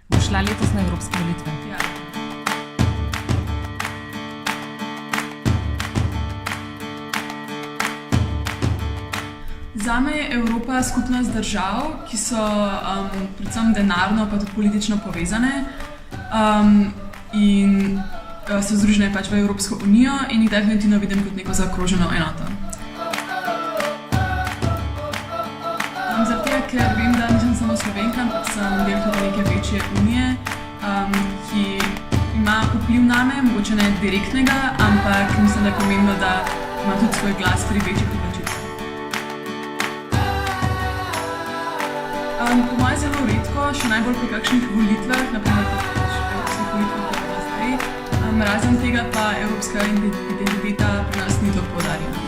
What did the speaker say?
Bo šla letos na evropske volitve? Ja. Zame je Evropa skupnost držav, ki so predvsem denarno pa tudi politično povezane in so združene pač v Evropsko unijo in jih definitivno vidim kot neko zaokroženo enoto. Zaradi tega, ker vem, da nisem samo Slovenka, ampak sem del tudi neke večje unije, ki ima vpliv name, mogoče ne direktnega, ampak mislim, da je pomembno, da ima tudi svoj glas pri večjih odločitvah. Po mojem zelo redko, še najbolj pri kakšnih volitvah, naprimer pri evropskih volitvah, kot pa zdaj. Razen tega pa evropska identiteta pri nas ni tako poudarjena.